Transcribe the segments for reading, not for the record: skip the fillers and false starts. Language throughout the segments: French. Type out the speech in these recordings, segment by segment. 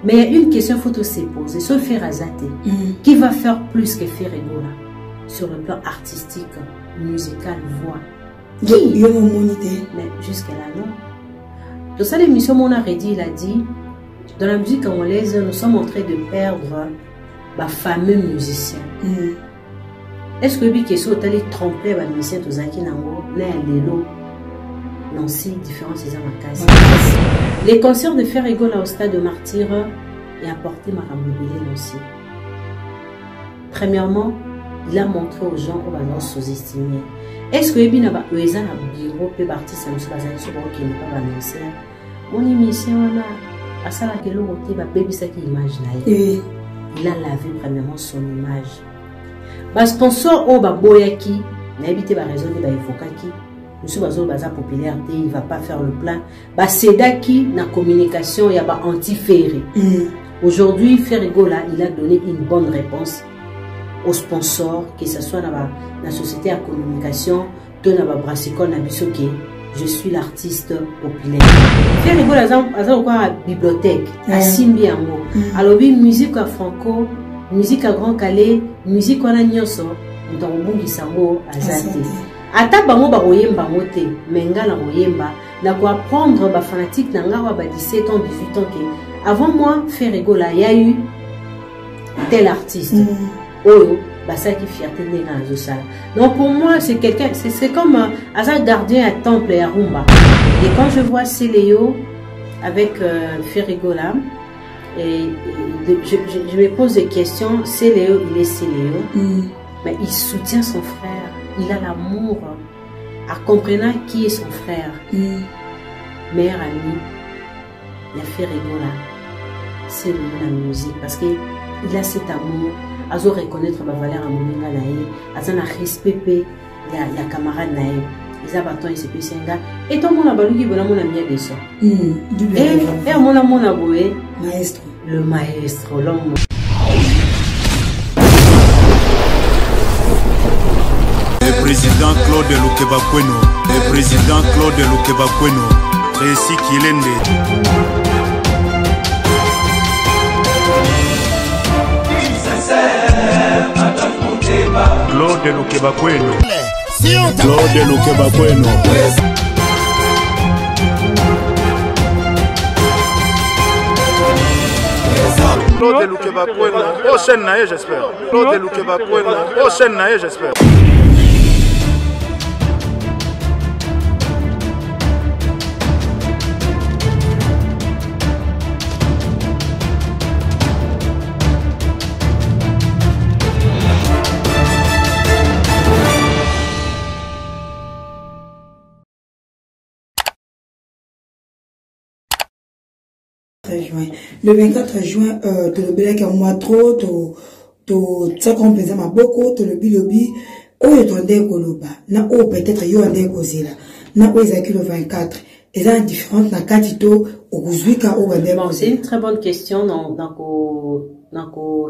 Mais il y a une question qu'il faut se poser. Ce faire Azate, qui va faire plus que faire Egola sur le plan artistique, musical, voix? Qui? Mais jusque-là, non. Dans cette émission, mon Aredi, il a dit, dans la musique congolaise, nous sommes en train de perdre les fameux musiciens. Est-ce que oui, question tu allais tromper les musiciens tous qui n'ont non, si différents ces amateurs. Les concerts de Faire Egola au stade de Martyr et apporté ma ramobile aussi. Premièrement, il a montré aux gens qu'on va sous-estimer. Est-ce que il y a un bureau peut partir ça nous se passe sur le qui n'est pas annoncé? Mon émission a ça la que l'autre va baby ça qui image là. Il a lavé premièrement son image. Parce qu'on sort au baboyaki, n'habitez pas raison de l'évocaki. Nous sommes dans la popularité, il ne va pas faire le plan. C'est qui dans la communication, il y a anti-ferré. Aujourd'hui, Faire Egola, il a donné une bonne réponse aux sponsors, que ce soit dans la société à communication, dans la brassicole, je suis l'artiste populaire. Faire Egola, il a une bibliothèque, à Simbi. Alors, oui, musique à Franco, musique à Grand Calais, musique à Nyoso, nous avons bon Gisango à Zate. Ata bango ba oyemba moté menga na oyemba na ko apprendre ba fanatique na ngawa ba 17 ans 18 ans que avant moi Faire Egola il y a eu tel artiste oyo ba ça qui fierté na zosala. Donc pour moi c'est quelqu'un c'est comme un gardien à temple à Rumba. Et quand je vois Céléo avec Faire Egola et je me pose des questions. Céléo il est Céléo mais il soutient son frère. Il a l'amour à comprendre qui est son frère. Meilleur ami, il a fait Egola. C'est la musique parce qu'il a cet amour. À reconnaître la valeur à mon naïe, à un respect il y a camarade naïe. Ils ont bâton et c'est plus un gars. Et tout le monde a balu qui veut mon ami à dessus. Et mon amour a boué. Maestro. Le maestro, l'homme. Le président Claude Lukebakweno, le président Claude Lukebakweno, Réci Kilende. Claude Lukebakweno, Claude Lukebakweno. Claude Lukebakweno, prochaine naïe j'espère. Claude Lukebakweno, prochaine naïe j'espère. Le 24 juin, tu le billet qui moi trop, tu ça compensé ma beaucoup, tu le bilobi, où est ton décoloba, na où peut-être yo un décosila, na où est le 24, et là différente na katito, au Guzwika ou bon, c'est une très bonne question dans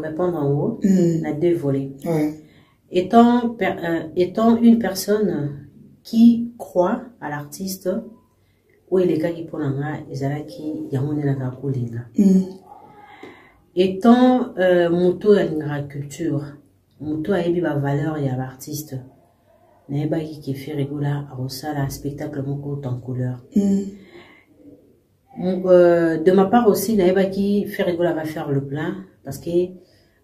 répondre en haut, na deux volets. Étant une personne qui croit à l'artiste, ou les gars qui prennent qui étant moto à l'agriculture, moto a eu la valeur et à l'artiste, n'est pas qui fait Egola à Rosala spectacle moko en couleur. De ma part aussi, n'est pas qui fait Egola va faire le plein parce que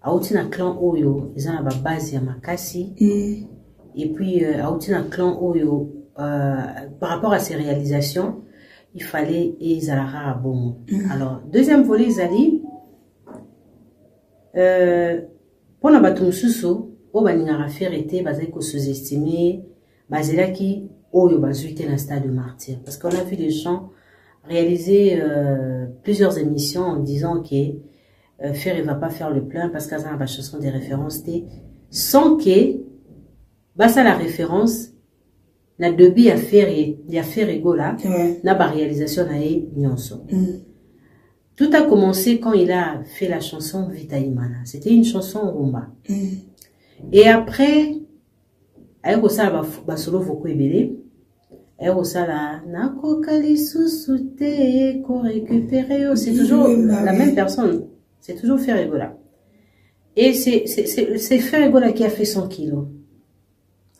à Outina clan Oyo, ils ont la base à Makasi et puis à Outina clan Oyo par rapport à ses réalisations. Il fallait Ezalara à bon. Alors, deuxième volet, Zali, pour la batumsuso, au baningara faire été basé qu'on sous-estimé, basé là qui, au yobazuité dans le stade de Martyr. Parce qu'on a vu des gens réaliser plusieurs émissions en disant que Faire il va pas faire le plein parce qu'à ça, la chanson des références, sans que, ça la référence, na debi à faire Egola, na ba réalisation na nyonso. Tout a commencé quand il a fait la chanson Vita Imana. C'était une chanson rumba. Et après, avec ça ba solo voko ebele, Et au sala, c'est toujours la même personne. C'est toujours Ferregola. Et c'est Ferregola qui a fait 100 kilos.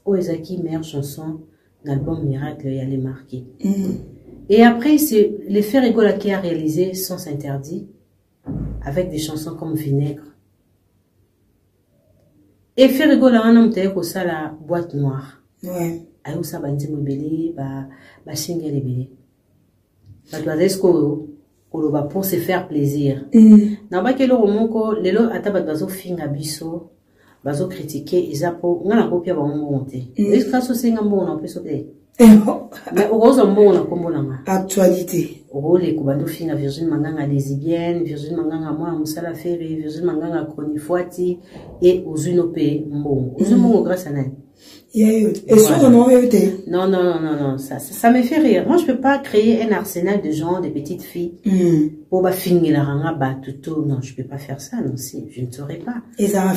Oezaki, meilleure chanson, l'album Miracle, il y a les marqués. Et après, c'est les Ferregola qui a réalisé Sens Interdit, avec des chansons comme Vinaigre. Et Ferregola, un homme tel que ça, la boîte noire. Ouais. Ayo sa bandi mobili, ba single libélé. Ba doadesko, pour se faire plaisir. Na ba kelo romoko, lelo ataba bazo finga biso, bazo critiquer, isapo, ngana kopia ba monte. Est-ce que ça c'est un bon, on peut sauter? Mais heureusement, on a comme actualité. Les Koubando Finga, Virgin Manganga lesbienne, Virgin Manganga moi, Moussala Ferry, Virgin Manganga Chronifuati et Ozunope Mbon. Ozunope grâce à Nan. Et sur non, ça me fait rire. Moi, je peux pas créer un arsenal de gens, des petites filles, pour finir la ranga batuto. Non, je peux pas faire ça, non, si, je ne saurais pas.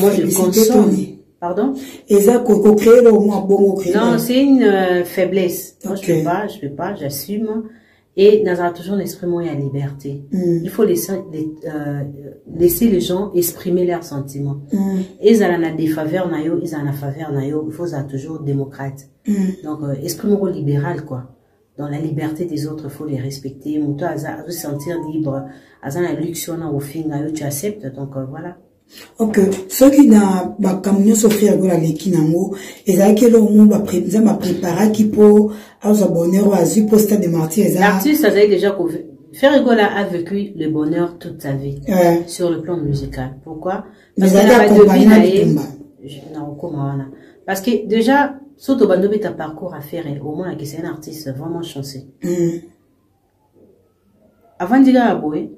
Moi, je consomme. Pardon? Non, c'est une faiblesse. Moi, je peux pas, j'assume. Et dans un toujours l'esprit, il y a liberté. Il faut laisser les gens exprimer leurs sentiments. Et ils ont des faveurs, ils ont des faveurs, il faut toujours démocrate. Donc, esprit libéral, quoi. Dans la liberté des autres, il faut les respecter. Mouto, à se sentir libre. À la luxe, au fin, tu acceptes. Donc, voilà. Ok, ceux qui n'ont pas camion s'offrir à l'équinamo, et ça qui l'ont préparé qui pour avoir bonheur ou azur pour stade de martyr. L'artiste, ça a déjà couvert. Ferregola a vécu le bonheur toute sa vie sur le plan musical. Pourquoi? Parce qu'il n'a pas de vie. Parce que déjà, surtout quand tu as un parcours à faire, au moins que c'est un artiste vraiment chanceux. Avant de dire à Boé,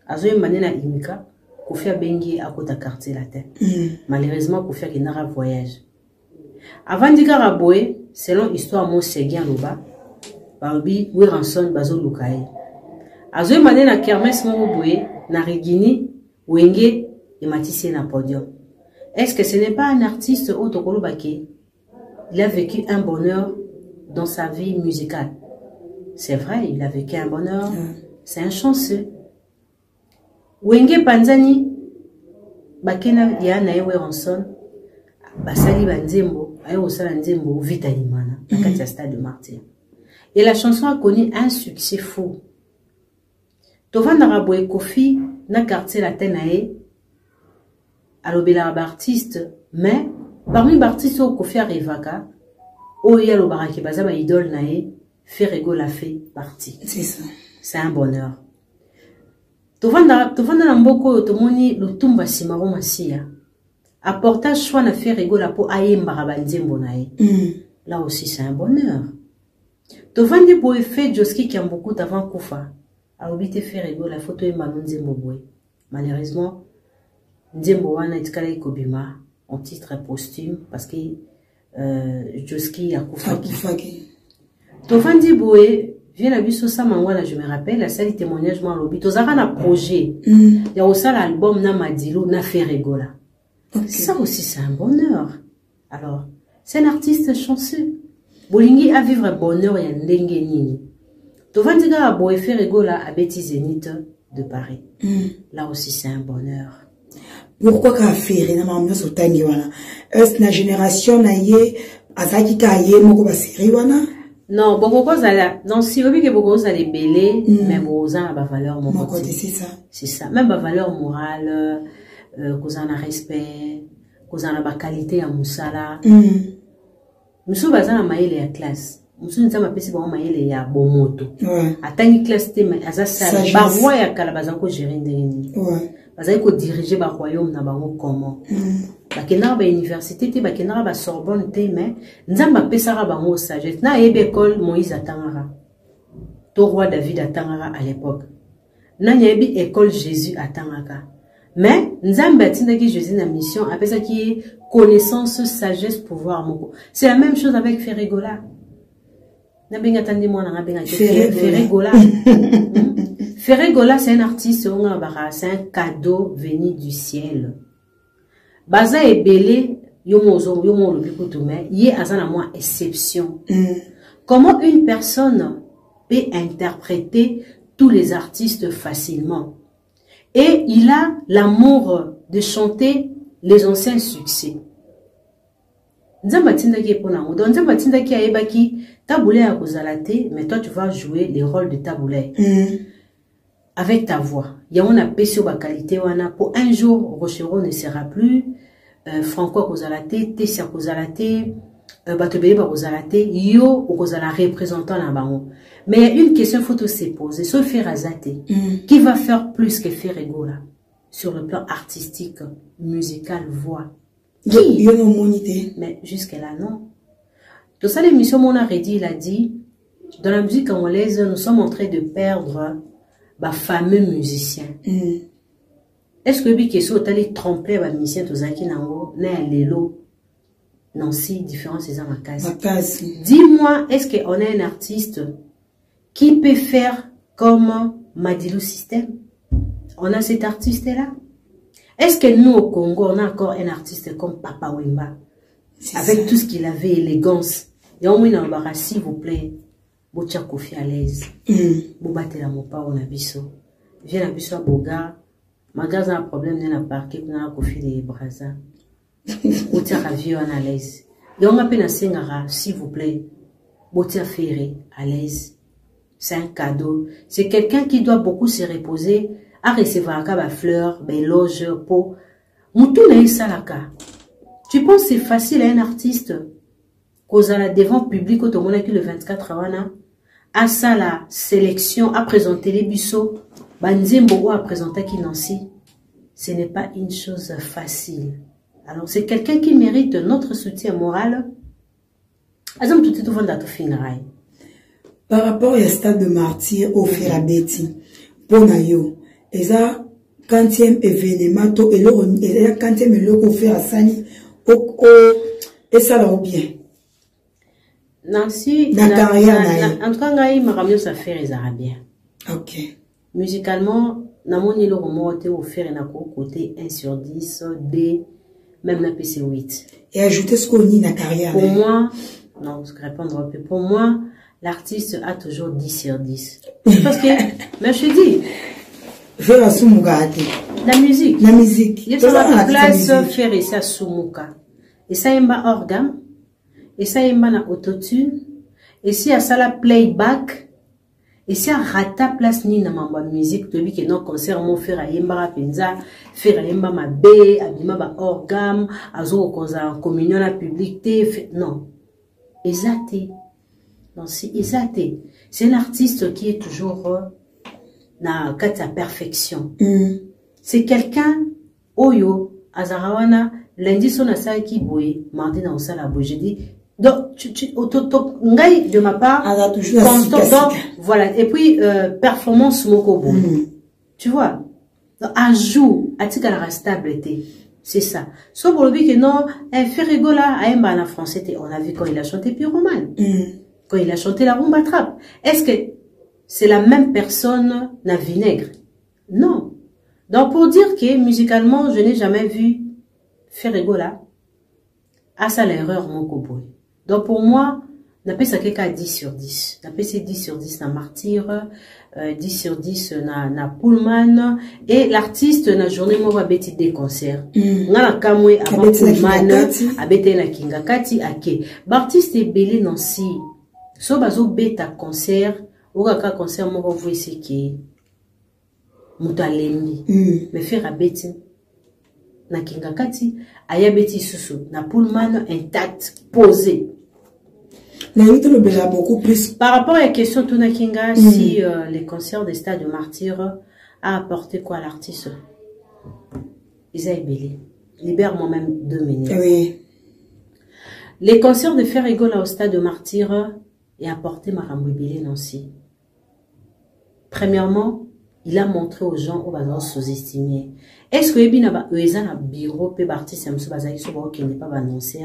Azoé Manena Imika, Kofia Bengi à côté quartier la tête. Malheureusement, Kofia qui n'a pas voyage. Avant de dire à Boé, selon l'histoire, mon Seguin Loba, Barobi, Wiranson, Bazo Lukaï. Azoé Manena Kermes Moroboé, Narigini, Wenge et Matissé na podium. Est-ce que ce n'est pas un artiste Otokolo Baké? Il a vécu un bonheur dans sa vie musicale. C'est vrai, il a vécu un bonheur. C'est un chanceux. Wenge Panzani, Bakena Yana Ewe Ranson, Basali Banzembo, Ayo Sala Nzembo, Vitalimana, Katia Stade de Martyr. Et la chanson a connu un succès fou. Tovan Naraboué Kofi, na quartier la Tenae, alobela artiste, mais parmi les artistes au Kofi Arivaka, Oya Lobaraki Bazama idole nae, Ferrego l'a fait partie. C'est ça. C'est un bonheur. Tovanda na mboko tomoni lutumba simaro masia. Apporta choix na Ferrego la po ayemba rabanzembo nae. Là aussi c'est un bonheur. Tovandi boe fait Joski qui a beaucoup d'avant Koufa. Alobite Ferrego la photo est manonzembo boe. Malheureusement, Nzembo wana itikala ikobima en titre posthume parce que Joski a Koufaki. Tovandi boe vient la biso sa mangwana, je me rappelle la salle témoignage moi lobi tozaka na projet. Ya osa l'album na Madilo na Ferregola. Ça aussi c'est un bonheur. Alors, c'est un artiste chanceux. Bolingi a vivre un bonheur ya ndenge nini. Tovandi ga boe Ferregola a Betty Zénith de Paris. Là aussi c'est un bonheur. Pourquoi qu'a fait na mamna sotangi wana? Est na génération na ye azaki ka ye moko ba série wana? Non, beaucoup zala non si obi que beaucoup zala belé mais beaucoup a ba valeur mon côté. C'est ça. C'est ça, même ba valeur morale, kozana respect, kozana ba qualité ya musala. Musu bazana maile ya classe. Musu nzama pesi ba maile ya bomoto. Atangi classe te mais azasa ba roi ya kala bazako gérer ndeni. Bazali ko diriger ba royaume na bango comment. Bakena ba université te bakena ba Sorbonne te mais nzamba pesara bango sagesse na ebe école Moïse atangara. To roi David atangara à l'époque. Na nyebi école Jésus atangaka. Mais nzamba tindaki Jésus na mission apesa ki connaissance, sagesse, pouvoir moko. C'est la même chose avec Ferregola. Na benga tandi mwana na benga Ferregola. Ferregola, c'est un artiste, c'est un cadeau venu du ciel. Baza et belé, yomo lobikutume, yé azana moi exception. Comment une personne peut interpréter tous les artistes facilement? Et il a l'amour de chanter les anciens succès. Mais toi tu vas jouer les rôles de Taboulé avec ta voix. Il y a une qualité pour un jour Rochero ne sera plus, Franco Kozalate, Tessia Kozalate, Batobele Kozalate, Yo Kozala représentant la bango. Mais il y a une question faut se poser, sauf Ferazate, qui va faire plus que Ferregola sur le plan artistique, musical, voix. Qui? Mais jusque-là, non. Dans cette émission, mon Arredi, il a dit, dans la musique congolaise, nous sommes en train de perdre fameux musiciens. Est-ce que oui, question t'allais tromper les musiciens tous qui n'ont pas l'élo non si différence c'est ma case. Dis-moi, est-ce qu'on a un artiste qui peut faire comme Madilu System? On a cet artiste-là. Est-ce que nous au Congo on a encore un artiste comme Papa Wemba avec tout ce qu'il avait, élégance? Et au moins s'il vous plaît, Botia Kofi à l'aise. Bobate la mopa on a biso. Viens à biso à Boga. Magasin a un problème dans la parquet qu'on a Kofi de Braza. Botia Ravio à l'aise. Et on a peine à Sengara, s'il vous plaît. Botia Ferré à l'aise. C'est un cadeau. C'est quelqu'un qui doit beaucoup se reposer à recevoir des fleurs, des loges, pour. Moutouna Salaka. Tu penses que c'est facile à un artiste cause à la devant public au monde qui le 24 ans à ça la sélection à présenter les bisous Banzembo à présenter qui Nancy, ce n'est pas une chose facile. Alors c'est quelqu'un qui mérite notre soutien moral. Par rapport au stade de martyr au Ferabeti, pour Nayo, et ça 40e événement et le 40e événement faire à Sani et ça va bien. Nancy, en tout cas, il m'a ça fait les Arabiens. Ok. Musicalement, Namoni le roman était offert un côté 1 sur 10, D, même la PC 8. Et ajouter ce qu'on dit dans la carrière. Pour moi, non, je vais répondre un peu. Pour moi, l'artiste a toujours 10 sur 10. Parce que, mais je dis, la musique. La musique. Il y a la place faire et ça Sumuka. Et ça y m'a organe. Et ça y m'a na autotune. Et si à ça la playback. Et si à rata place ni na mamba musique. Tu dis que non concert mon faire à yemba penza. Faire à yemba ma bé. Abima ba organe. Azo koza en communion la publicité. Non. Exacté. Non, c'est exacté. C'est un artiste qui est toujours na kata perfection. C'est quelqu'un oyo azarawana lundi son asa qui boye mardi na osala boye. Je dis donc tu ngai de ma part constant voilà et puis performance moko bo. Tu vois donc ajout atika la stabilité. C'est ça. Sauf pour le but que non, Ferregola a un français, on a vu quand il a chanté Pyromane. Quand il a chanté la rumba trappe. Est-ce que c'est la même personne na Vinaigre? Non. Donc pour dire que musicalement, je n'ai jamais vu Ferregola. À ça l'erreur mon coboy. Donc pour moi, n'a pas ça qu'à 10 sur 10. N'a pas 10 sur 10 na Martyr, 10 sur 10 na Pullman et l'artiste na journée moi va bêti des concerts. Nga na kamwe avant Pullman, a bêti na Kingakati ake. L'artiste est belé Nancy. So bazo beta concert, ou kaka concert moi vous ici qui mutalembi. Mais faire a bêti na Kingakati, aya bêti susu na Pullman intact posé. Beaucoup plus. Par rapport à la question de Tunakinga, si les concerts des stades de Martyr a apporté quoi à l'artiste? Isaïe Belé. Libère moi-même 2 minutes. Oui. Les concerts de Ferregola au stade de Martyr et apporté Marambo Belé Nancy. Premièrement, il a montré aux gens où ils sous-estimés. Est-ce que il y a un bureau peut partir qui n'est pas annoncé?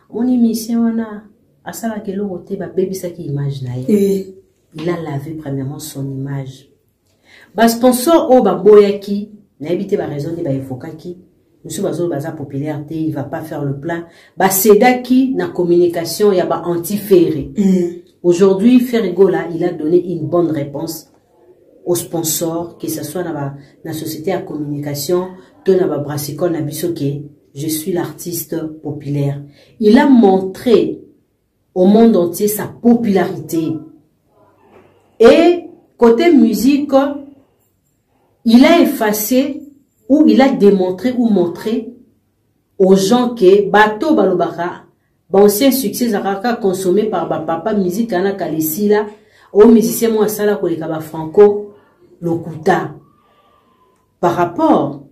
On émission a asala ke lokote ba baby sa ki image na ye. Il a lavé premièrement son image. Ba sponsor o ba boyaki na ebité ba raison de ba evokaki. Monsieur bazo baza popularité, il va pas faire le plein. Ba sedaki na communication ya ba anti-ferré. Aujourd'hui, Ferrigola, il a donné une bonne réponse aux sponsors, que ce soit dans la société à communication, dans la brassicole, na bisoke, je suis l'artiste populaire. Il a montré au monde entier sa popularité. Et côté musique, il a effacé ou il a démontré ou montré aux gens que bateau balobaka, ancien succès zaraka consommé par papa musique ana kalesila, au musicien moi sala koleka ba franco lokuta. Par rapport,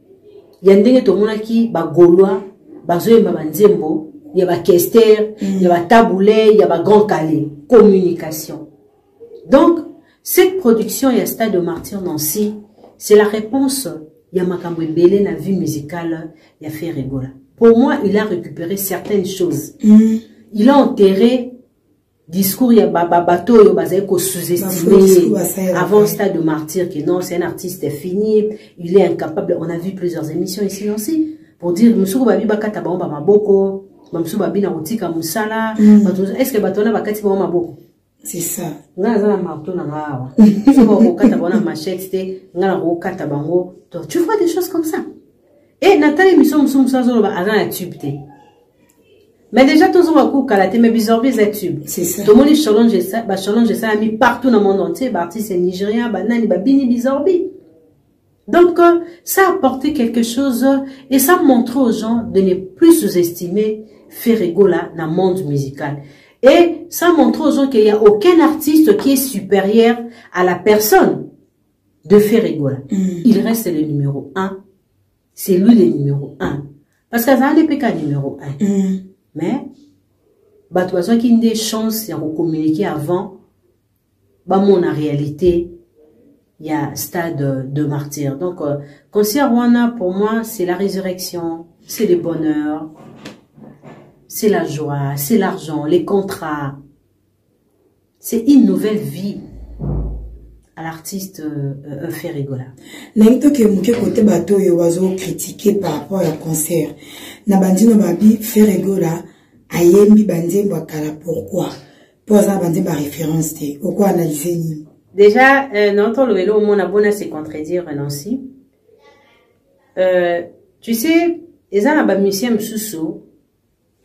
il y a ndenge to mona ki ba gaulois, ba zoyemba banzembo, il y a ba kester, il y a ba taboulé, il y a ba grand calais, communication. Donc cette production y a Stade de Martyr Nancy, c'est la réponse. Il y a Makambo Belé, la vie musicale, il a fait Ferrigola. Pour moi, il a récupéré certaines choses. Il a enterré discours, il y a bateau, il y a sous-estimé avant Stade de Martyr, que non, c'est un artiste fini, il est incapable. On a vu plusieurs émissions ici aussi, pour dire, Monsieur Babi Bakata Baomba Maboko, Monsieur Babi Naoutika Moussala, est-ce que Batona Bakati Baomba Maboko? C'est ça. Tu vois des choses comme ça. Et Nathalie Misson mais déjà tous on coup kalaté mais bizorbi les tubes. C'est ça. Tout le monde challenge ça a mis partout dans le monde entier, artistes nigériens, banani babini bizorbi. Donc ça a apporté quelque chose et ça montre aux gens de ne plus sous-estimer Ferrigola dans le monde musical. Et ça montre aux gens qu'il n'y a aucun artiste qui est supérieur à la personne de Ferrigola. Il reste le numéro 1. C'est lui le numéro 1. Parce que ça n'est pas qu'un numéro 1. Mais, bah, tu vois, qu'il y a des chances de communiquer avant, bah, mon en réalité, il y a Stade de Martyr. Donc, concert Rwanda, pour moi, c'est la résurrection, c'est le bonheur. C'est la joie, c'est l'argent, les contrats. C'est une nouvelle vie à l'artiste Ferrigola. N'importe que mon côté bateau et oiseau critiqué par rapport au concert. Nabandi no babi Ferrigola ayembi bandi mbakala pourquoi? Pour ça bandi ma référence té. Pourquoi analyser ni? Déjà notre le vélo mon abonné c'est contredire Nancy. Tu sais, les gens là musicien msusu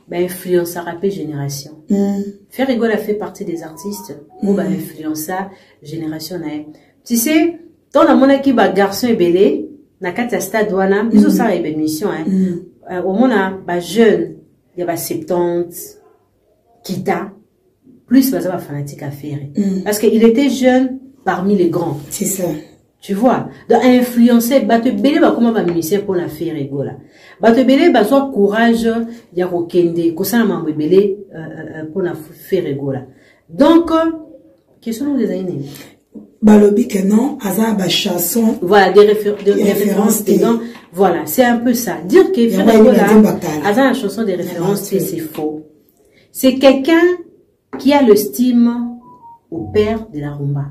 ben influence à rapper génération. Ferrigola fait partie des artistes où ben influence à génération nae. Tu sais, dans la monnaie qui va garçon et belé, na kati stade wana, biso ça est émission hein. Au mona ba jeune, il y a ba 70 kita plus ba fanatique à faire. Parce qu'il était jeune parmi les grands. C'est ça. Tu vois, de influencer, batte belé ba comment va musicien pour la Ferrigola. Batte belé ba soit courage ya kokende, ko sana mambo belé pour la Ferrigola. Donc question des années. Balobi que non, aza ba chanson. Voilà, des références dedans. Voilà, c'est un peu ça. Dire que Ferrigola aza la chanson des références, c'est faux. C'est quelqu'un qui a le style au père de la rumba.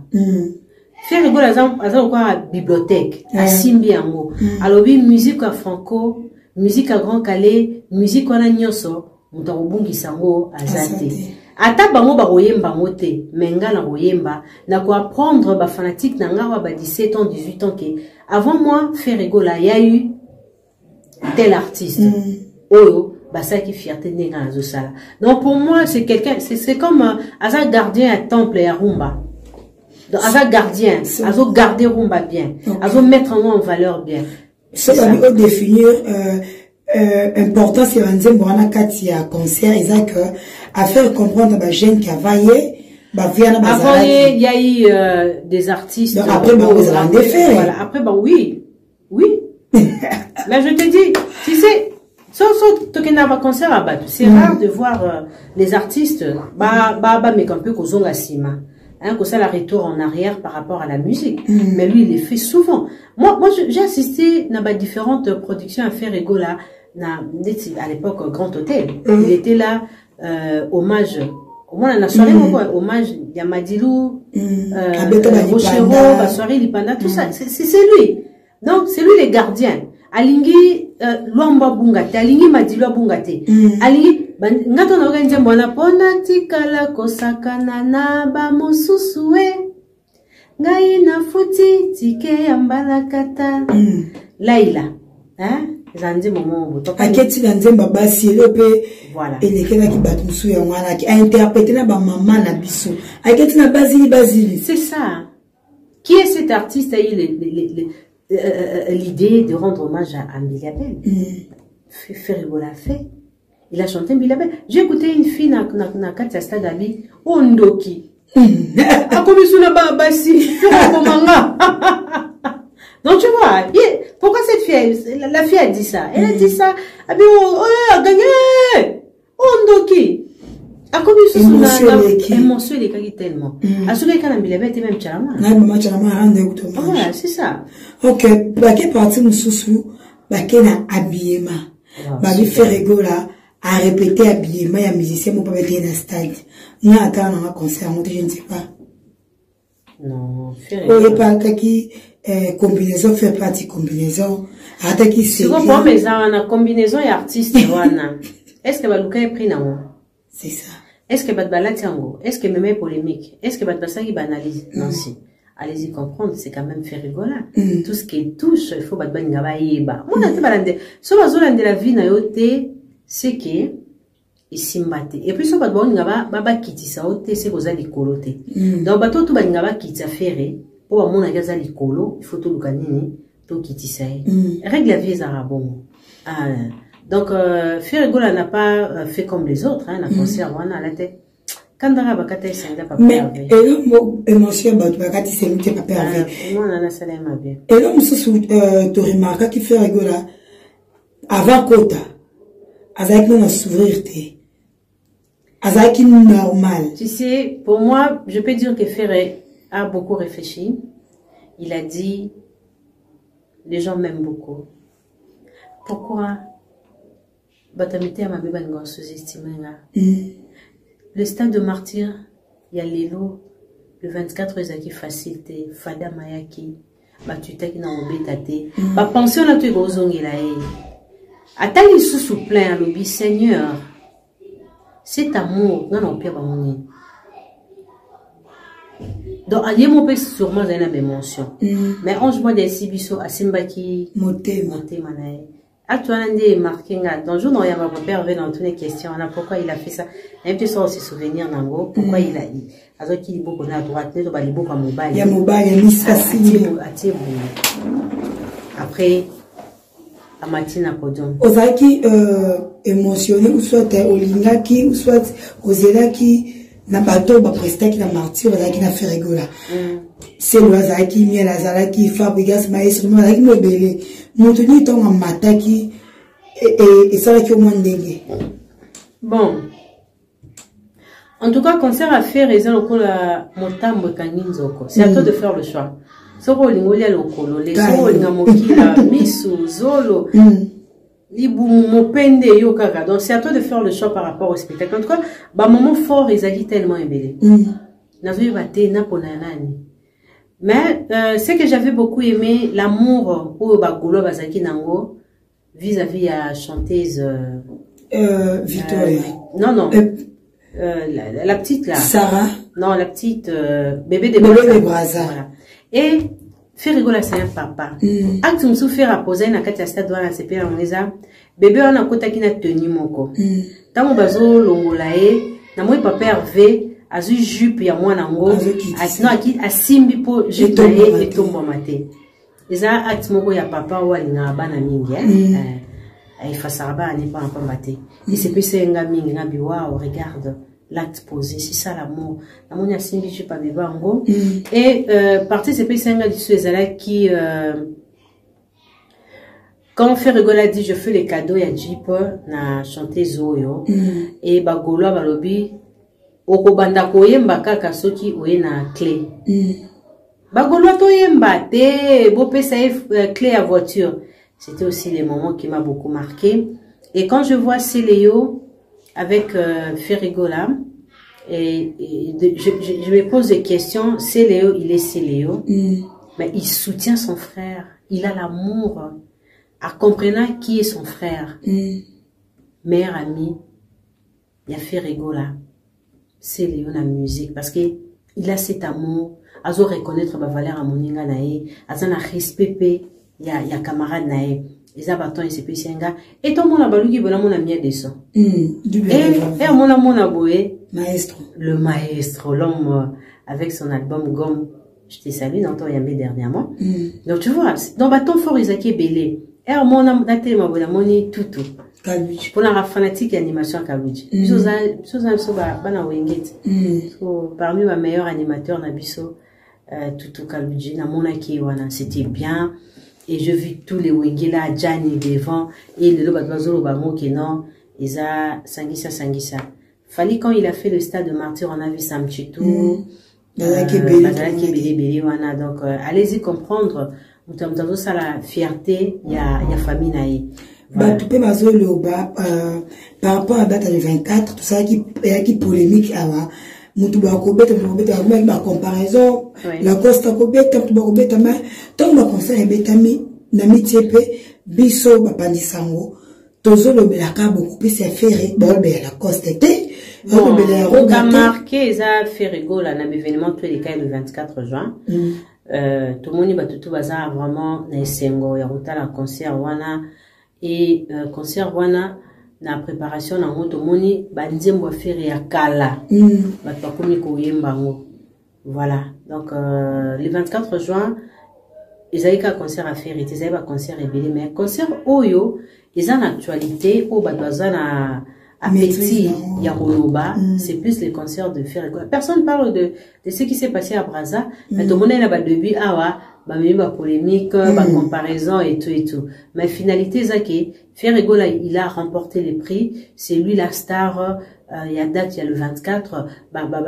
Ferrigola aza quoi à bibliothèque, à Simbi Ango. Alors oui, musique à Franco, musique à Grand Calais, musique à Nyoso, mutarubungi sango azate. Ata bango ba royemba moté, menga na royemba, na ko apprendre ba fanatique na ngawa ba 17 ans, 18 ans que avant moi Ferrigola il y a eu tel artiste. Oyo ba ça qui fierté nenga na zo sala. Donc pour moi c'est quelqu'un c'est comme asa gardien à temple et à rumba. Donc, à gardien, à garder rumba bien, à mettre en valeur bien. Ça va définir importance de Nzembo Katia concert, et que à faire comprendre à gens qui a vaillé, avant il y a eu des artistes. Donc, après voilà, après oui. Là je te dis, tu sais, concert c'est rare de voir les artistes mais un peu kozonga sima. Hein, que ça la retour en arrière par rapport à la musique. Mais lui, il le fait souvent. Moi j'ai assisté à différentes productions à Ferrigola, à l'époque Grand Hôtel. Il était là, hommage. Au moins, la soirée, hommage, Yamadilou, Rochero, la soirée, Lipanda, tout ça. C'est lui. Donc, c'est lui le gardien. alingi luamba bungate alingi madilo bungate alingi ngato na ogenje mbona pona tikala kosakana na ba mosusue ngai na futi tike ya mbalakata Laila zanzi momo toka aketi na nzemba basi elope voilà elekela ki batu musu ya mwana ki a interpréter na ba maman na biso aketi na basili c'est ça. Qui est cet artiste a eu l'idée de rendre hommage à Mbilabel? Ferrigo l'a fait. Il a chanté Mbilabel. J'ai écouté une fille na Katia Stadali, Ondoki. A comme sous la babasi, manga. Donc tu vois, pourquoi cette fille, la fille a dit ça? Elle a dit ça, a gagné, Ondoki. A comme émotion les cas tellement. A ce que Mbilabel était même Tchalama. Voilà, c'est ça. Ok, baké parti mususu, baké na habillement. Babi Ferrigo là a répété habillement ya musicien mon pas mettre dans stade. Ni attendre un concert, je ne sais pas. Non, Ferrigo. Il pas qui combinaison fait partie combinaison. Ata qui c'est. Tu comprends mais ça na combinaison et artiste wana. Est-ce que baluka est pris na moi? C'est ça. Est-ce que Batbala Tiango? Est-ce que même polémique? Est-ce que Batbasa qui banalise? Non, si. Allez-y comprendre, c'est quand même fait rigoler. Tout ce qui touche, il faut Batbala Ngaba Yeba. On a été balandé. Ce que de la vie n'a yoté, c'est que, il s'imbate. Et puis, ce Batbala Ngaba, Baba Kiti sa oté, c'est aux alikoloté. Donc, bateau tout Ngaba Kiti a ferré, pour mon agaza likolo, il faut tout le canini, tout Kiti sa. Règle la vie, Zarabon. Donc, Ferrigola n'a pas fait comme les autres, hein, la concert, on a la tête. Quand on a bakate, c'est un peu mais, et l'homme, émotion, bakate, c'est un peu pervers. Moi, on a la salle, ma bien. Et l'homme, tu remarques qu'il fait Ferrigola, avant Kota, avec nous, s'ouvrir, avec nous, normal. Tu sais, pour moi, je peux dire que Ferré a beaucoup réfléchi. Il a dit, les gens m'aiment beaucoup. Pourquoi? Batamité à ma bébé n'a sous-estimé là. Le stade de martyr, il y a l'élo, le 24 ezaki facilité, Fada Mayaki, Batuta qui n'a pas été. Ma pension a été gozongela. Attends, sous plein, lobby, Seigneur, cet amour, non, pire, bah, donc, à mon père, sûrement, j'ai la même mention. Mais 11 mois de Sibiso, à Simbaki, monté, manaï. Actuellement, il est marqué, dans le jour où il y a mon père, dans toutes les questions, pourquoi il a fait ça. Et puis, ça aussi souvenirs, pourquoi il a dit. Alors qu'il est beaucoup à droite, il est beaucoup à mobile. Il y a mobile, il y a mis ça, après, à matin à podium. Ozaki, émotionné, ou soit Olingaki, ou soit Ozelaki, na bateau, ba presta qui na martyr, Ozaki na Ferrigo là. C'est le Ozaki, Miel Azalaki, Fabrigas, Maestro, Ozaki, Mobile. Montoni ton en mataki et ça va qui au moins dégué. Bon. En tout cas, concert à faire, ils ont encore la motambo kaninzoko. C'est à toi de faire le choix. Soko lingolia lokolo, les soko lingamokila, misu, zolo, libu mopende yokaka. Donc c'est à toi de faire le choix par rapport au spectacle. En tout cas, bah moment fort, ils agissent tellement embellé. N'avez pas été naponanani. Mais ce que j'avais beaucoup aimé, l'amour pour Bagolo Bazaki Nango vis-à-vis à la chanteuse Victoria. Non. La petite là. Sarah. Non, la petite bébé de Braza. Voilà. Et Ferrigo là, c'est un papa. Acte me souffrir à poser na katia stade dans la CP en lesa. Bébé on a kota qui n'a tenu moko. Tango bazo longolae, na moi papa Hervé. Azu jupe ya mwana ngo asimbi po jupe et tombo mate eza atmoko ya papa walinga bana mingi il fa saraba ni pas mate et c'est puis c'est nga mingi na biwa regarde l'acte posé c'est ça l'amour amonia simbi jupe beba ngo et partie c'est puis c'est nga disu ezala qui quand Ferrigo a dit je fais les cadeaux ya Jeep na chanter Zoyo et bagolo balobi okobanda koyemba kaka soki oye na clé. Bagolo toyemba te bopesa clé à voiture. C'était aussi les moments qui m'a beaucoup marqué. Et quand je vois Céléo avec Ferrigo là, et je me pose des questions. Céléo, il est Céléo, mais il soutient son frère. Il a l'amour. comprenant qui est son frère, meilleur ami, il a fait rigoler. C'est Léon la musique parce que il a cet amour, à reconnaître ma valeur à moninga nae, à un respect il y a camarade nae, ils a bâton et c'est péchenga et tout le monde a balu qui veut la mon ami de ça. Et mon aboé, maestro, le maestro, l'homme avec son album Gomme. Je t'ai salué dans ton yamé dernièrement. Donc tu vois, dans bâton fort Isaki Belé, et mon âme daté ma bonne amoni tout. Pour la fanatique animation Kaluji. Parmi ma meilleure animateur Nabiso, Tutu Kaluji, na mona kiwana, c'était bien. Et je vis tous les Wengela, Gianni devant, et le Lobadwazolo Bamo Kenon, Isa Sangisa. Fali quand il a fait le stade de martyr, on a vu Sam Chitou, donc allez-y comprendre, nous avons ça la fierté, il y a famille naïe. Bah, tu peux par rapport à la date du 24, tout ça qui polémique à la comparaison, la costa kobeta, tu mais tant ma conseil betami, nami tiepe, biso, bapandisango, tozo le belaka beaucoup plus faire, la costa était, on a marqué, ça fait rigolo, un événement, tous les cas, le 24 juin. Tout le monde va tout bazar vraiment, Nesengo, Yaruta, la concert, wana. Et concert wana na préparation na moto moni banzembo faire ya kala bato bakomi koyembango voilà donc le 24 juin ezalika concert à faire et ezalika concert ebele mais concert oyo eza na actualité o bato baza na appétit ya koloba c'est plus les concerts de faire personne parle de ce qui s'est passé à Brazza mais tout le monde est là début awa ba polémique, ba comparaison et tout. Mais finalité, Zaki, Ferregola, il a remporté les prix. C'est lui la star. Il y a date, il y a le 24.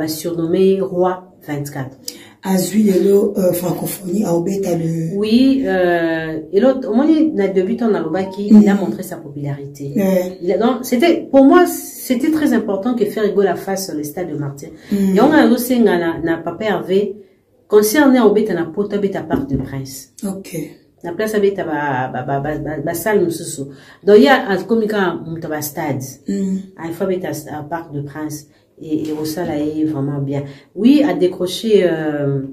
Surnommé Roi 24. Azui, francophonie, a obéta le. Oui, et l'autre, au moment de débutant dans l'Obaki, il a montré sa popularité. C'était, pour moi, c'était très important que Ferregola fasse le stade de Martyr. Et on a aussi, n'a pas perdu. Concerné au bêta na pota bêta Parc de Prince. Ok. La place à bêta ba salle mususu. Donc il y a un communiquant mutaba stade. Il faut bêta Parc de Prince et au salle est vraiment bien. Oui, à décrocher un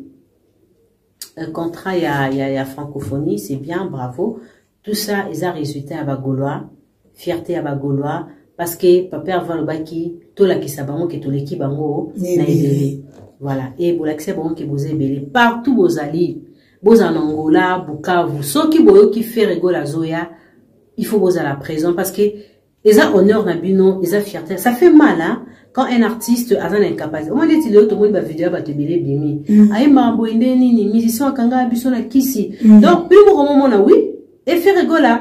contrat il y a francophonie, c'est bien, bravo. Tout ça ils a résulté à Bagolois, fierté à Bagolois parce que papa avant le baki, tout la qui sabango que tout l'équipe bango na élevé. Voilà. Et pour l'accès, bon, qui vous est partout, vos alliés, vos en Angola, Bukavu, ceux qui fait rigoler la Zoya, il faut vous à la prison parce que, ils ont honneur, nabino, ils ont fierté. Ça fait mal, hein, quand un artiste a une incapacité. Au moins, il y a tout le monde, vidéo, va te belé, bien. Aïe, ma boine, ni, musicien, kanga, bisona, kisi. Donc, plus au moment, oui, et fait rigoler.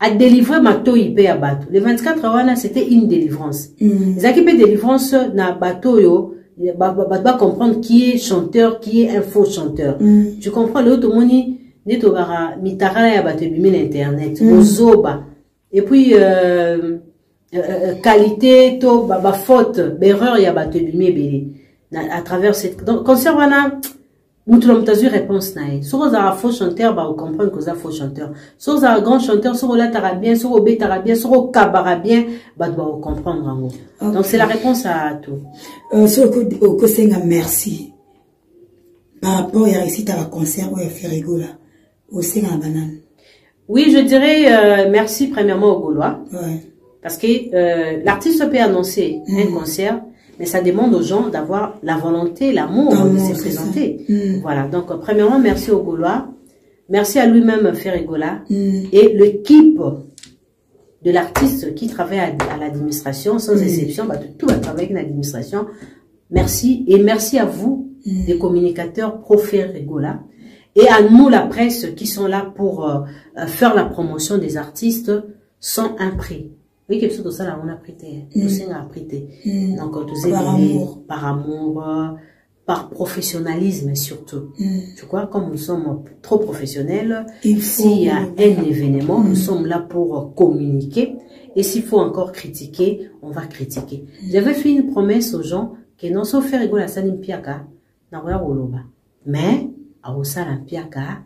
À délivrer ma to IP à bateau. Le 24 wana, c'était une délivrance. Les équipes de délivrance, na bateau, yo, va comprendre qui est chanteur, qui est un faux chanteur. Tu comprends le tout monde ni to bara mitara ya bato bimi l'internet ozoba et puis qualité to ba faute erreur ya bato bimi belé à travers cette donc concernant mutu l'omtazu réponse nae sur un faux chanteur ba comprendre que ça faux chanteur sur un grand chanteur sur la tara bien sur obé tara bien sur kabara bien ba doit comprendre en gros. Donc c'est la réponse à tout. Sur le côté merci par rapport à ici à la concert où il fait rigoler au Sénat banane. Oui, je dirais merci premièrement aux Gaulois. Ouais. Parce que l'artiste peut annoncer un concert, mais ça demande aux gens d'avoir la volonté, l'amour de se présenter. Voilà, donc premièrement, merci aux Gaulois. Merci à lui-même Ferregola et l'équipe de l'artiste qui travaille à l'administration, sans exception, bah, tout va travailler avec l'administration. Merci et merci à vous, les communicateurs pro Ferregola, et à nous, la presse, qui sont là pour faire la promotion des artistes sans un prix. Oui, quelque chose de ça, là, on a prêté. On a prêté. Donc, tout par amour, par professionnalisme surtout. Tu vois, comme nous sommes trop professionnels, s'il y a un événement, nous sommes là pour communiquer. Et s'il faut encore critiquer, on va critiquer. J'avais fait une promesse aux gens que non sauf faire rigoler à Salim Piaka, n'a rien au loba. Mais, à Osalam Piaka,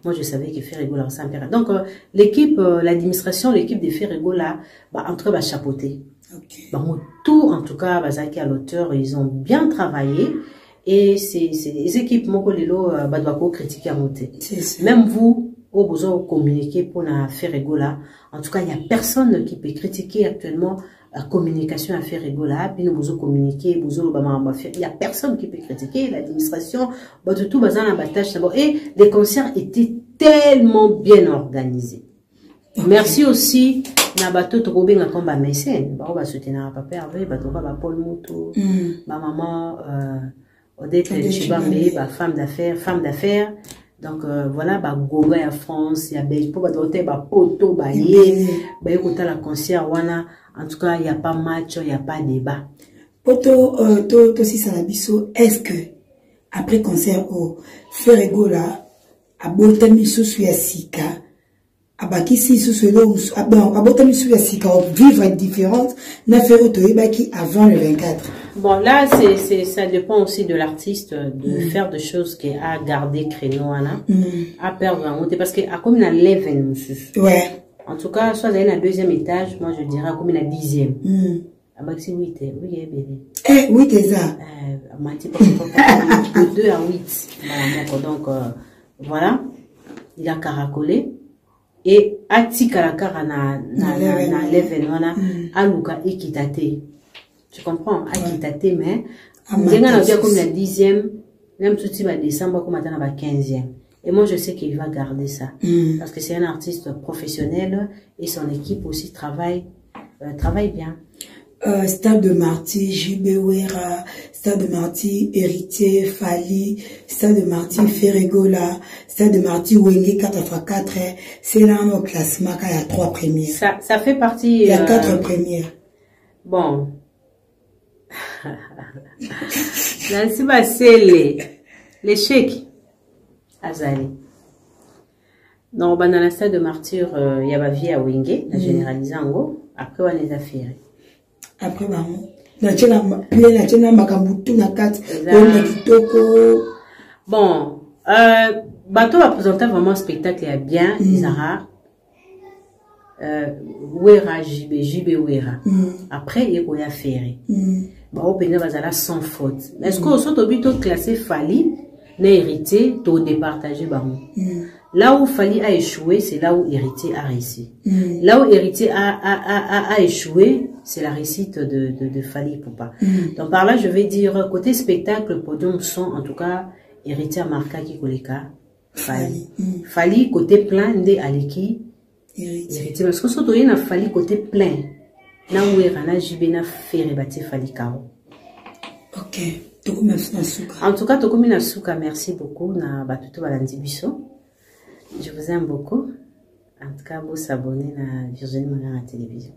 Moi, je savais que Ferrego là, ça me donc l'équipe, l'administration, l'équipe de Ferrego là, bah, en tout cas, va chapeauter. Bon, tout, en tout cas, Bazaki à l'auteur, ils ont bien travaillé. Et c'est les équipes, moi, Lelo, bah, doit critiquer à monter. Même vous, au besoin de communiquer pour la Ferrego là, en tout cas, il n'y a personne qui peut critiquer actuellement la communication à Ferrego là, puis nous besoin communiquer, il n'y a personne qui peut critiquer l'administration, bah, tout, bah, dans la tâche, et les concerts étaient tellement bien organisés. Merci aussi na bateau to kobenga comme ba mécène ba soutenir papa Hervé ba to ba Paul Moutou ma maman Odette Chibambe ba femme d'affaires donc voilà ba Goga ya France ya Belgique pour ba doter ba poto ba yé ba écouter la concert wana en tout cas il y a pas match il y a pas débat poto to si ça la biso est-ce que après concert au Ferrego là a botami sous ya sika abaki si sous ce lot abotami sous ya sika vivre une différence na Ferrego to ebaki avant le 24. Bon là ça dépend aussi de l'artiste de faire des choses qui a gardé créneau à perdre en monter parce que à comme na leven ouais en tout cas soit dans le deuxième étage moi je dirais comme na 10e abaki si 8 oui bébé 8 est ça mati de 2 à 8 donc voilà il a caracolé et ati karakara na leven wana aluka ekitate tu comprends ekitate mais ndenga na dia comme la 10e même tout va décembre comme atana ba 15e et moi je sais qu'il va garder ça parce que c'est un artiste professionnel et son équipe aussi travaille bien. Stade de Marty, JB Wera, Stade de Marty, Héritier, Fali, Stade de Marty, Ferrego là, Stade de Marty, Wenge 4x4, c'est là au classement, il y a 3 premières. Ça fait partie... Il y a 4 premières. Bon. Là, c'est les chèques. Azali. Non, dans la Stade de Martyr, il y a ma vie à Wenge, la généralisée en gros, après on les a fait. Après maman bon bateau va présenter vraiment un spectacle bien Isara Wera JB Wera après il y a Ferré bah au Bénin bazala sans faute est-ce que au bito classé Fali n'a hérité to départager bah là où Fali a échoué, c'est là où Héritier a réussi. Là où Héritier a échoué, c'est la réussite de Fali Poupa. Donc par là, je vais dire, côté spectacle, podium son, en tout cas, Héritier a marqué qui koleka Fali. Fali, côté plein, de Aleki, Héritier. Parce que surtout, il y a Fali côté plein. Là où il y a JB na Ferré bâti Fali Kao. Ok. En tout cas, Tokomi Nasuka, merci beaucoup. Na batuto balandi biso. Je vous aime beaucoup. En tout cas, vous vous abonnez à Virginie Mangara Télévision.